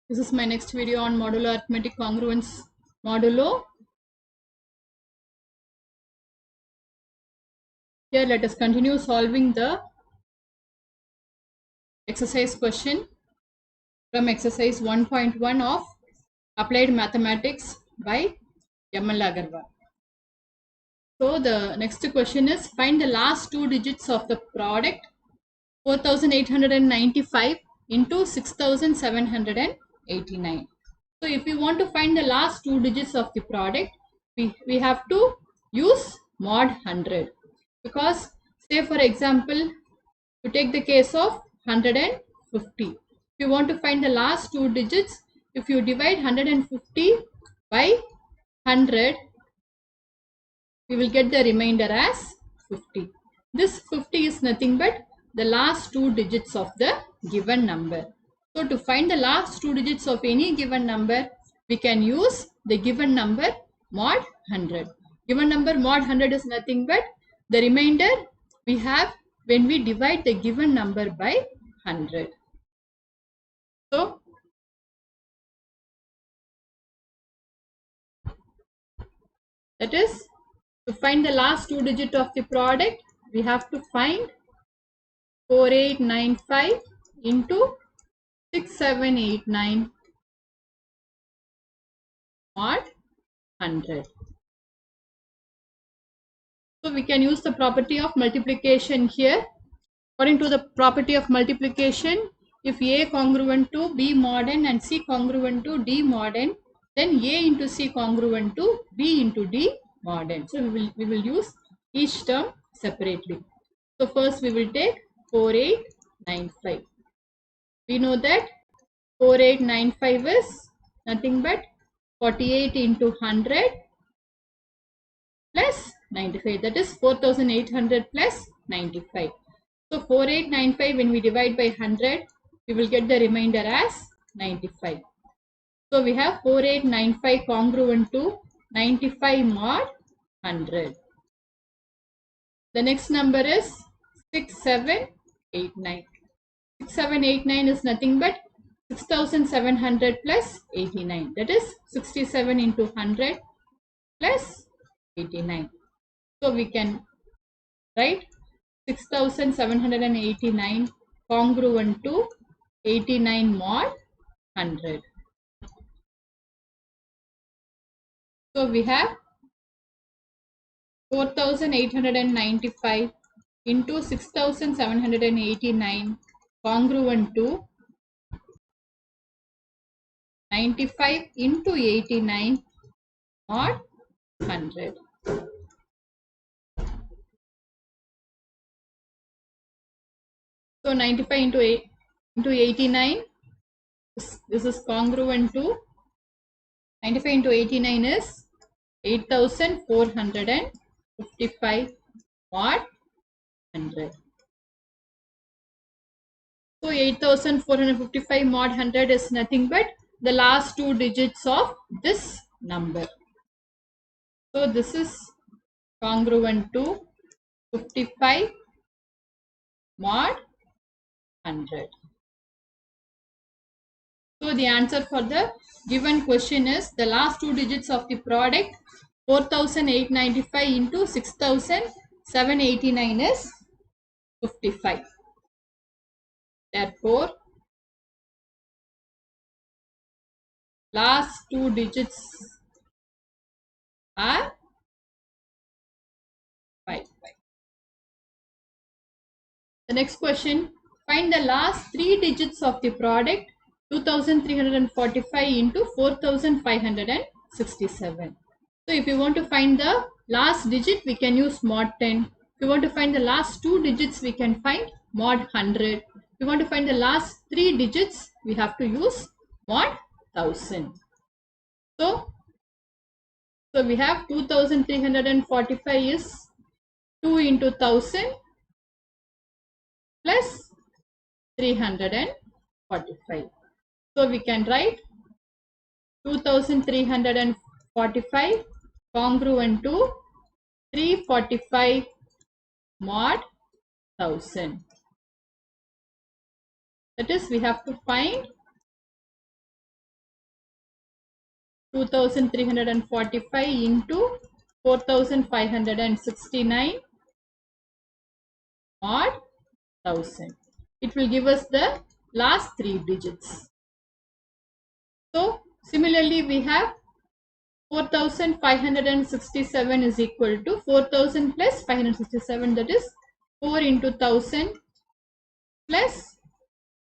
This is my next video on modulo arithmetic congruence modulo. Here let us continue solving the exercise question from exercise 1.1 of applied mathematics by Yamal Agarwal. So the next question is, find the last two digits of the product 4895 into 6789. So if we want to find the last two digits of the product, we have to use mod 100, because say for example, to take the case of 150. If you want to find the last two digits, if you divide 150 by 100, we will get the remainder as 50. This 50 is nothing but the last two digits of the given number. So to find the last two digits of any given number, we can use the given number mod 100. Given number mod 100 is nothing but the remainder we have when we divide the given number by 100. So that is, to find the last two digits of the product, we have to find 4895 into 6789 mod 100. So we can use the property of multiplication here. According to the property of multiplication, if A congruent to B mod n and C congruent to D mod n, then A into C congruent to B into D mod n. So we will use each term separately. So first we will take 4895. We know that 4895 is nothing but 48 into 100 plus 95, that is 4800 plus 95. So 4895, when we divide by 100, we will get the remainder as 95. So we have 4895 congruent to 95 mod 100. The next number is 6789. 6789 is nothing but 6700 plus 89, that is 67 into 100 plus 89. So we can write 6789 congruent to 89 mod 100. So we have 4895 into 6789 congruent to 95 into 89 mod 100. So 95 into 89, this is congruent to 95 into 89 is 8455 mod 100. So 8455 mod 100 is nothing but the last two digits of this number. So this is congruent to 55 mod 100. So the answer for the given question is, the last two digits of the product 4895 into 6789 is 55. Therefore, last two digits are 5. The next question, find the last three digits of the product 2345 into 4567. So if you want to find the last digit, we can use mod 10. If you want to find the last two digits, we can find mod 100. If you want to find the last three digits, we have to use mod 1000. So we have 2345 is 2 into 1000 plus 345. So we can write 2345 congruent to 345 mod 1000. That is, we have to find 2345 into 4569 mod 1000. It will give us the last three digits. So similarly we have 4567 is equal to 4000 plus 567, that is 4 into 1000 plus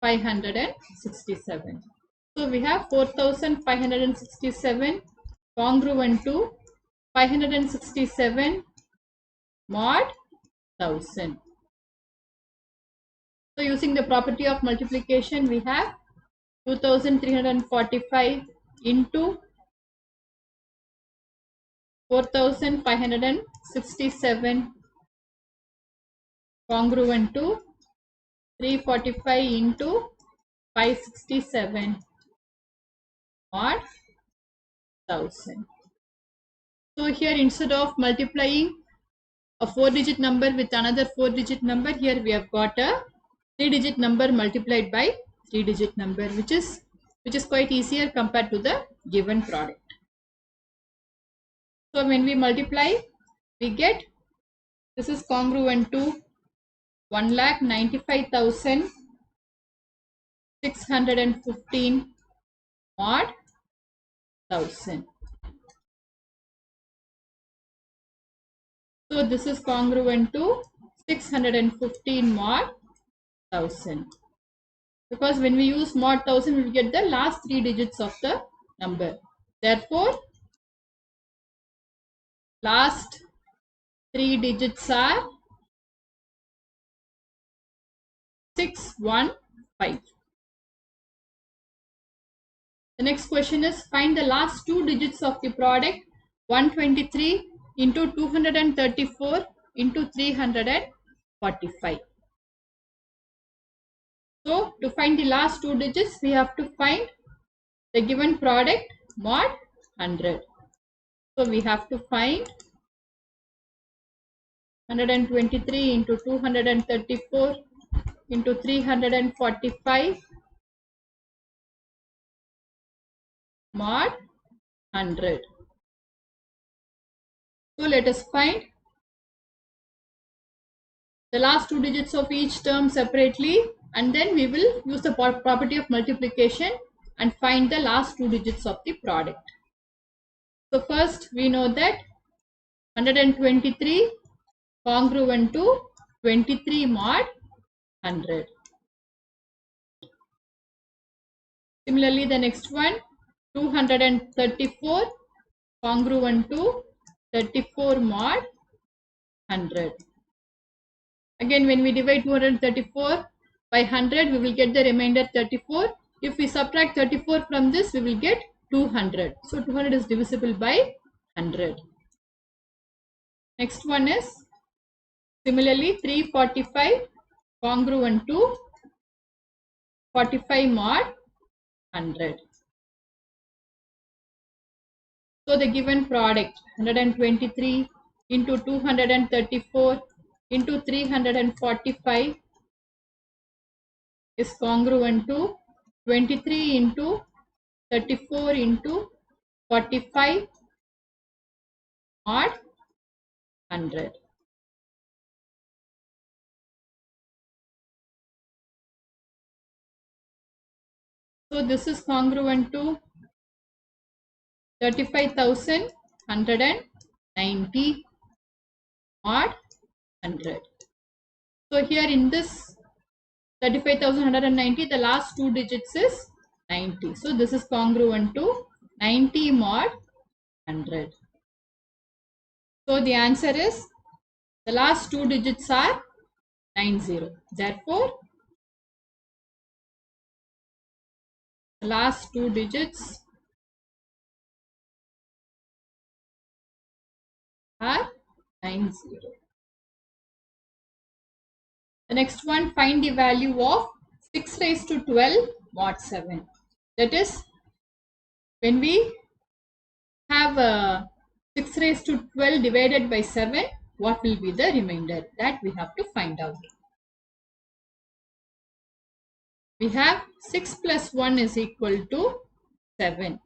567. So we have 4567 congruent to 567 mod 1000. So using the property of multiplication, we have 2345 into 4567 congruent to 345 into 567 mod 1000. So here instead of multiplying a 4-digit number with another 4-digit number, here we have got a 3-digit number multiplied by 3-digit number, which is quite easier compared to the given product. So when we multiply, we get, this is congruent to 1,95,615 mod 1000. So this is congruent to 615 mod 1000. Because when we use mod 1000, we will get the last three digits of the number. Therefore, last three digits are 615. The next question is, find the last two digits of the product 123 into 234 into 345. So to find the last two digits, we have to find the given product mod 100. So we have to find 123 into 234 into 345 mod 100. So let us find the last two digits of each term separately, and then we will use the property of multiplication and find the last two digits of the product. So first we know that 123 congruent to 23 mod 100. Similarly, the next one, 234 congruent to 34 mod 100. Again, when we divide 234 by 100, we will get the remainder 34. If we subtract 34 from this, we will get 200. So 200 is divisible by 100. Next one is similarly 345 congruent to 45 mod 100. So the given product 123 into 234 into 345 is congruent to 23 into 34 into 45 mod 100. So this is congruent to 35,190 mod 100. So here in this 35,190, the last two digits is 90. So this is congruent to 90 mod 100. So the answer is, the last two digits are 90. Therefore, the last two digits are 90. The next one, find the value of 6 raised to 12 mod 7. That is, when we have 6 raised to 12 divided by 7, what will be the remainder? That we have to find out. We have 6 plus 1 is equal to 7.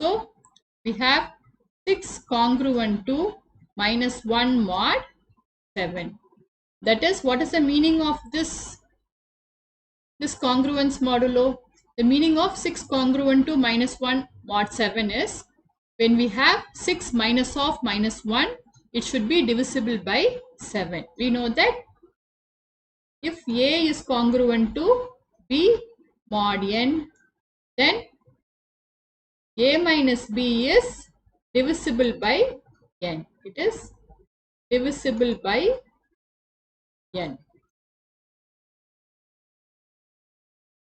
So we have 6 congruent to minus 1 mod 7. That is, what is the meaning of this congruence modulo? The meaning of 6 congruent to minus 1 mod 7 is, when we have 6 minus of minus 1, it should be divisible by 7. We know that if A is congruent to B mod n, then A minus B is divisible by n. It is divisible by n.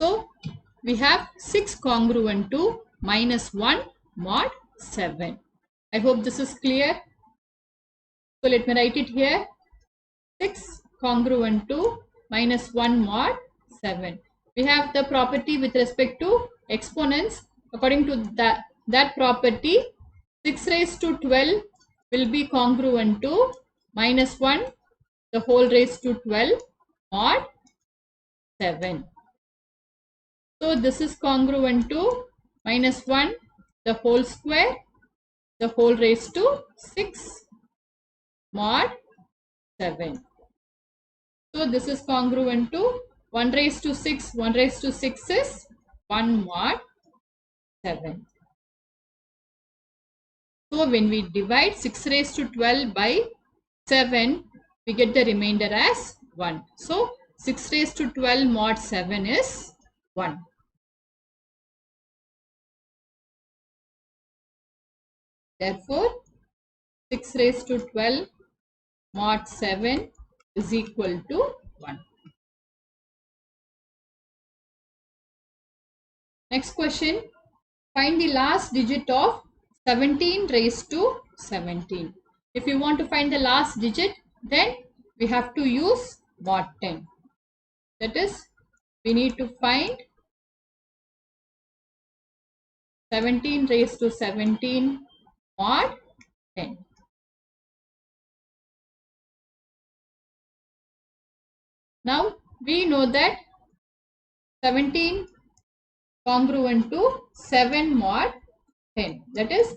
So we have 6 congruent to minus 1 mod 7. I hope this is clear. So let me write it here. 6 congruent to minus 1 mod 7. We have the property with respect to exponents. According to that property, 6 raised to 12 will be congruent to minus 1 the whole raised to 12 mod 7. So this is congruent to minus 1 the whole square the whole raised to 6 mod 7. So this is congruent to 1 raised to 6. 1 raised to 6 is 1 mod 7. So when we divide 6 raised to 12 by 7, we get the remainder as 1. So 6 raised to 12 mod 7 is 1. Therefore, 6 raised to 12 mod 7 is equal to 1. Next question. Find the last digit of 17 raised to 17. If you want to find the last digit, then we have to use mod 10. That is, we need to find 17 raised to 17 mod 10. Now we know that 17 congruent to 7 mod 10. That is,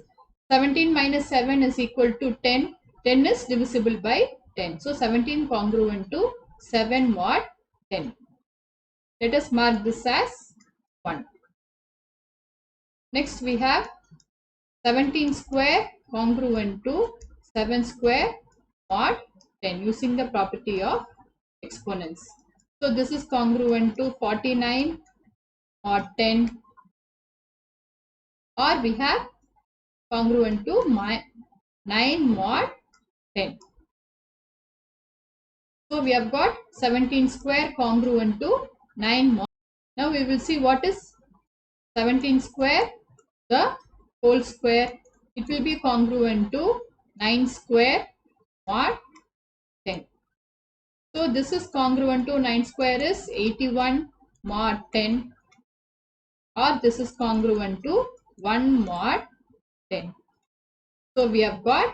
17 minus 7 is equal to 10. 10 is divisible by 10. So 17 congruent to 7 mod 10. Let us mark this as 1. Next we have 17 square congruent to 7 square mod 10 using the property of exponents. So this is congruent to 49 mod 10, or we have congruent to 9 mod 10. So we have got 17 square congruent to 9 mod. Now we will see what is 17 square, the whole square. It will be congruent to 9 square mod 10. So this is congruent to 9 square is 81 mod 10, or this is congruent to 1 mod 10. So we have got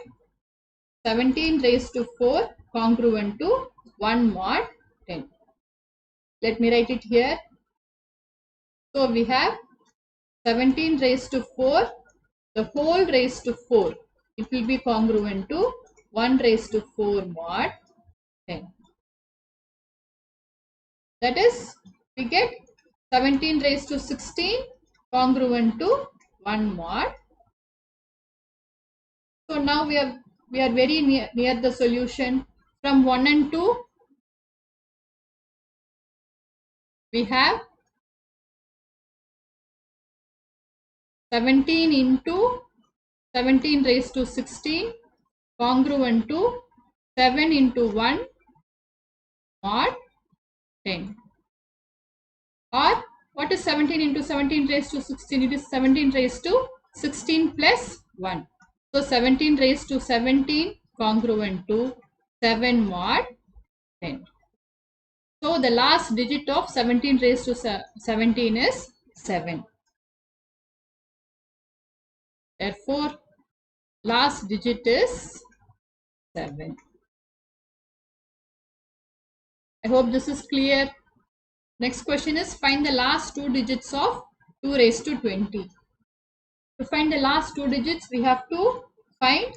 17 raised to 4 congruent to 1 mod 10. Let me write it here. So we have 17 raised to 4, the whole raised to 4. It will be congruent to 1 raised to 4 mod 10. That is, we get 17 raised to 16 congruent to 1 mod. So now we are very near the solution. From 1 and 2, we have 17 into 17 raised to 16 congruent to 7 into 1 mod 10. Or what is 17 into 17 raised to 16? It is 17 raised to 16 plus 1. So 17 raised to 17 congruent to 7 mod 10. So the last digit of 17 raised to 17 is 7. Therefore, last digit is 7. I hope this is clear. Next question is, find the last 2 digits of 2 raised to 20. To find the last two digits, we have to find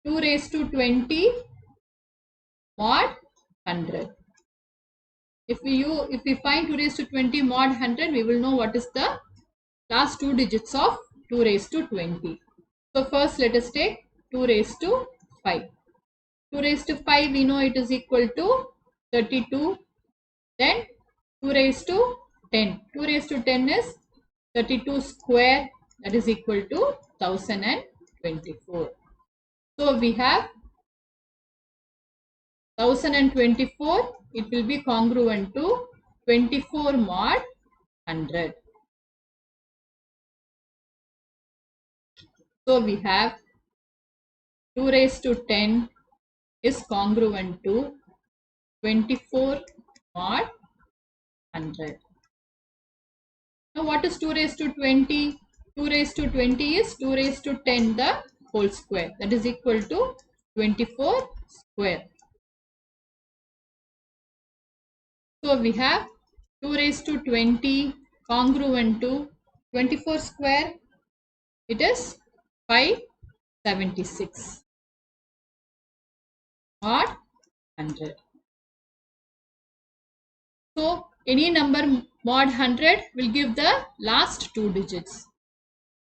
2 raised to 20 mod 100. If we find 2 raised to 20 mod 100, we will know what is the last two digits of 2 raised to 20. So first let us take 2 raised to 5. 2 raised to 5, we know it is equal to 32. Then 2 raised to 10. 2 raised to 10 is 32 square, that is equal to 1024. So we have 1024, it will be congruent to 24 mod 100. So we have 2 raised to 10 is congruent to 24 mod 100. Now what is 2 raised to 20? 2 raised to 20 is 2 raised to 10 the whole square, that is equal to 24 square. So we have 2 raised to 20 congruent to 24 square, it is 576 mod 100. So any number mod 100 will give the last two digits.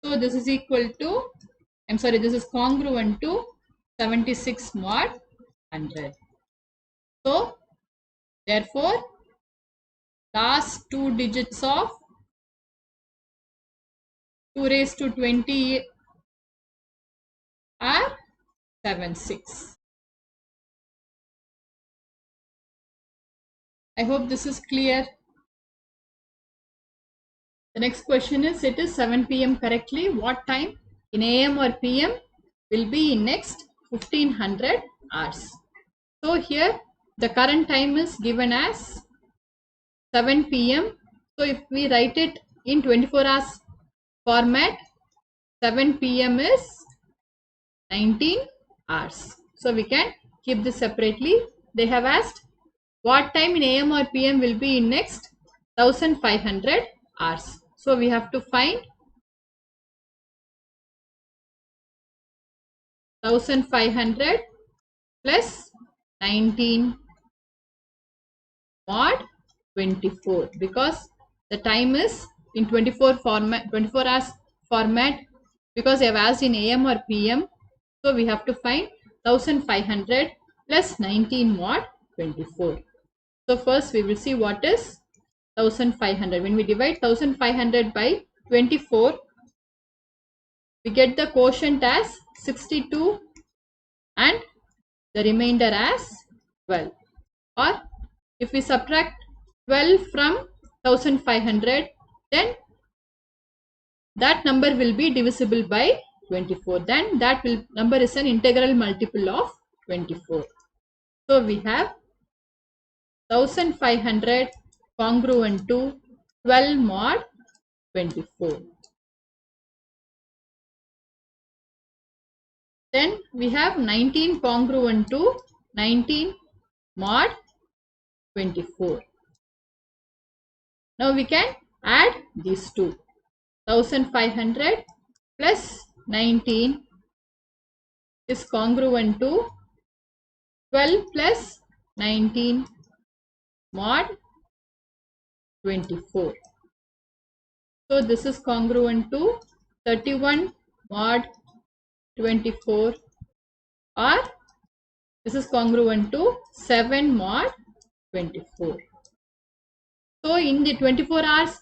So this is equal to, this is congruent to 76 mod 100. So therefore last two digits of 2 raised to 20 are 76. I hope this is clear. The next question is, it is 7 p.m. correctly. What time in AM or PM will be in next 1500 hours? So here the current time is given as 7 p.m. So if we write it in 24 hours format, 7 p.m. is 19 hours. So we can keep this separately. They have asked what time in AM or PM will be in next 1500 hours. So we have to find 1500 plus 19 mod 24, because the time is in 24 hours format, because they have asked in AM or PM. So we have to find 1500 plus 19 mod 24. So first we will see what is 1500. When we divide 1500 by 24, we get the quotient as 62 and the remainder as 12. Or if we subtract 12 from 1500, then that number will be divisible by 24. Then that number is an integral multiple of 24. So we have 1500 congruent to 12 mod 24. Then we have 19 congruent to 19 mod 24. Now we can add these two. 1500 plus 19 is congruent to 12 plus 19 mod 24. So this is congruent to 31 mod 24, or this is congruent to 7 mod 24. So in the 24 hours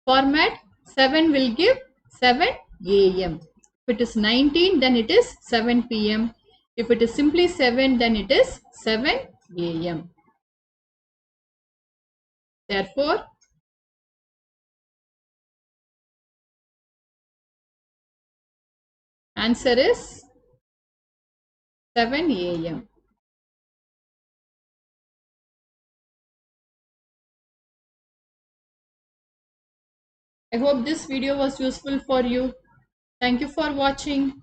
format, 7 will give 7 AM. If it is 19, then it is 7 PM. If it is simply 7, then it is 7 AM. Therefore, answer is 7 AM. I hope this video was useful for you. Thank you for watching.